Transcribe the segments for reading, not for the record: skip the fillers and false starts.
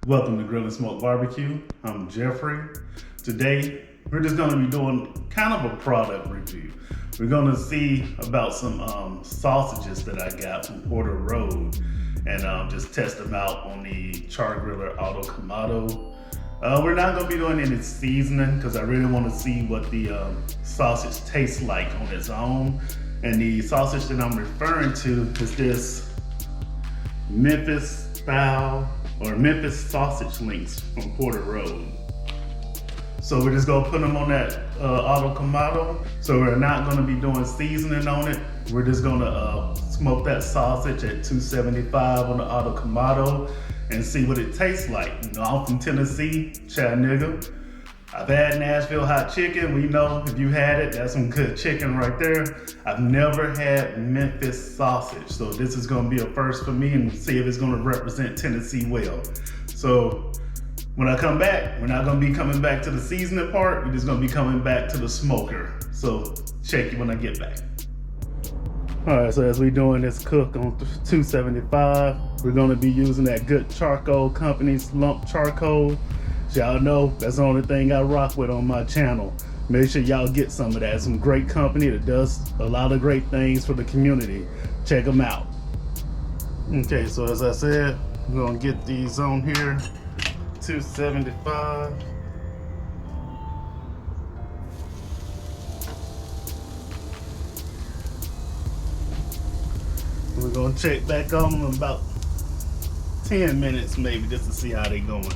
Welcome to Grill and Smoke BBQ. I'm Jeffrey. Today, we're just gonna be doing kind of a product review. We're gonna see about some sausages that I got from Porter Road and just test them out on the Char-Griller Auto Kamado. We're not gonna be doing any seasoning because I really wanna see what the sausage tastes like on its own. And the sausage that I'm referring to is this Memphis style or Memphis Sausage links from Porter Road. So we're just gonna put them on that Auto Kamado. So we're not gonna be doing seasoning on it. We're just gonna smoke that sausage at 275 on the Auto Kamado and see what it tastes like. You know, I'm from Tennessee, Chattanooga. I've had Nashville hot chicken. We know if you had it, that's some good chicken right there. I've never had Memphis sausage. So this is gonna be a first for me and see if it's gonna represent Tennessee well. So when I come back, we're not gonna be coming back to the seasoning part. We're just gonna be coming back to the smoker. So check you when I get back. All right, so as we're doing this cook on 275, we're gonna be using that good charcoal company, lump charcoal. Y'all know that's the only thing I rock with on my channel. Make sure y'all get some of that. Some great company that does a lot of great things for the community. Check them out. Okay, so as I said, we're gonna get these on here. 275. We're gonna check back on them in about 10 minutes maybe just to see how they going.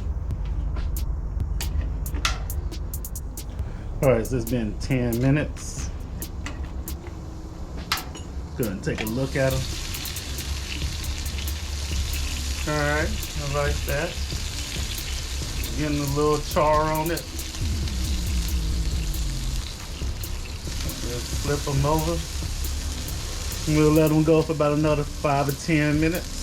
All right, so it's been 10 minutes. Go ahead and take a look at them. All right, I like that. Getting a little char on it. Just flip them over. We'll let them go for about another 5 or 10 minutes.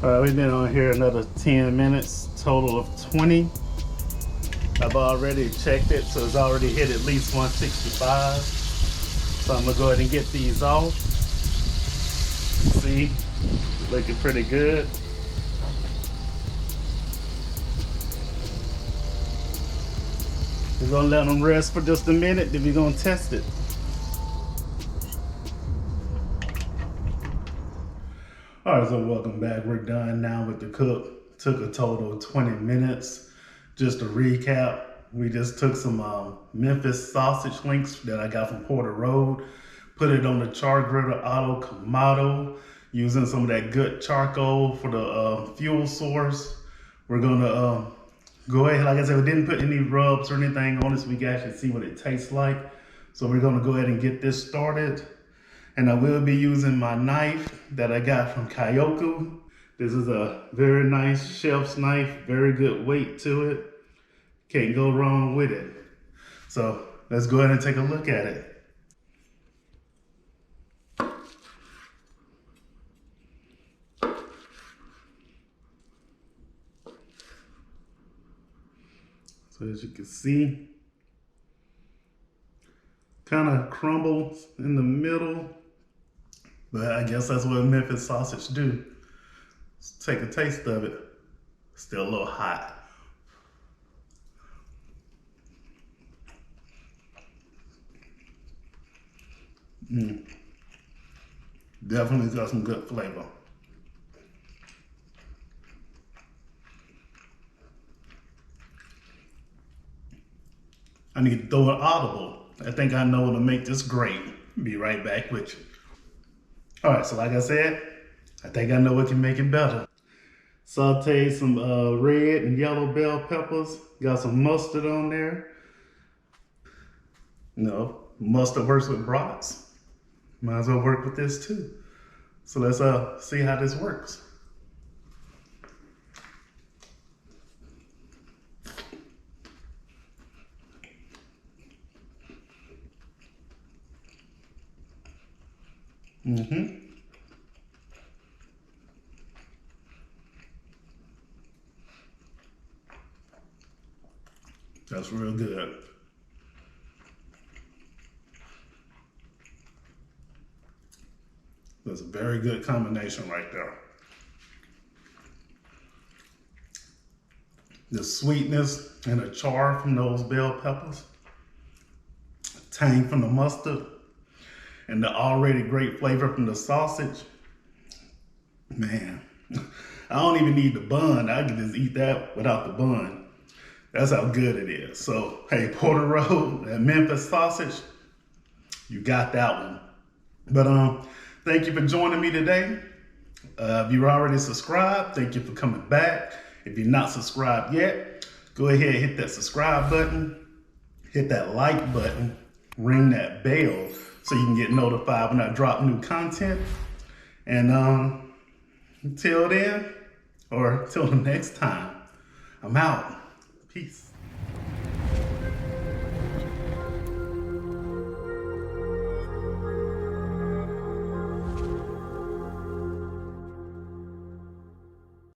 All right, we've been on here another 10 minutes, total of 20. I've already checked it, so it's already hit at least 165. So I'm gonna go ahead and get these off. See, looking pretty good. We're gonna let them rest for just a minute, then we're gonna test it. All right, so welcome back. We're done now with the cook. Took a total of 20 minutes. Just to recap, we just took some Memphis sausage links that I got from Porter Road, put it on the Char-Griller Auto Kamado, using some of that good charcoal for the fuel source. We're gonna go ahead, like I said, we didn't put any rubs or anything on it, so we can actually see what it tastes like. So we're gonna go ahead and get this started. And I will be using my knife that I got from Kyoku. This is a very nice chef's knife, very good weight to it. Can't go wrong with it. So let's go ahead and take a look at it. So as you can see, kind of crumbles in the middle. But I guess that's what Memphis sausage do. Let's take a taste of it. Still a little hot. Definitely got some good flavor. I need to throw an audible. I think I know how to make this great. Be right back with you. All right, so like I said, I think I know what can make it better. Sauteed some red and yellow bell peppers. Got some mustard on there. You know, mustard works with brats. Might as well work with this too. So let's see how this works. That's real good. That's a very good combination right there. The sweetness and the char from those bell peppers, tang from the mustard, and the already great flavor from the sausage. Man, I don't even need the bun. I can just eat that without the bun. That's how good it is. So, hey, Porter Road, that Memphis Sausage, you got that one. But thank you for joining me today. If you're already subscribed, thank you for coming back. If you're not subscribed yet, go ahead and hit that subscribe button, hit that like button, ring that bell so you can get notified when I drop new content. And until then, or till the next time, I'm out. Peace.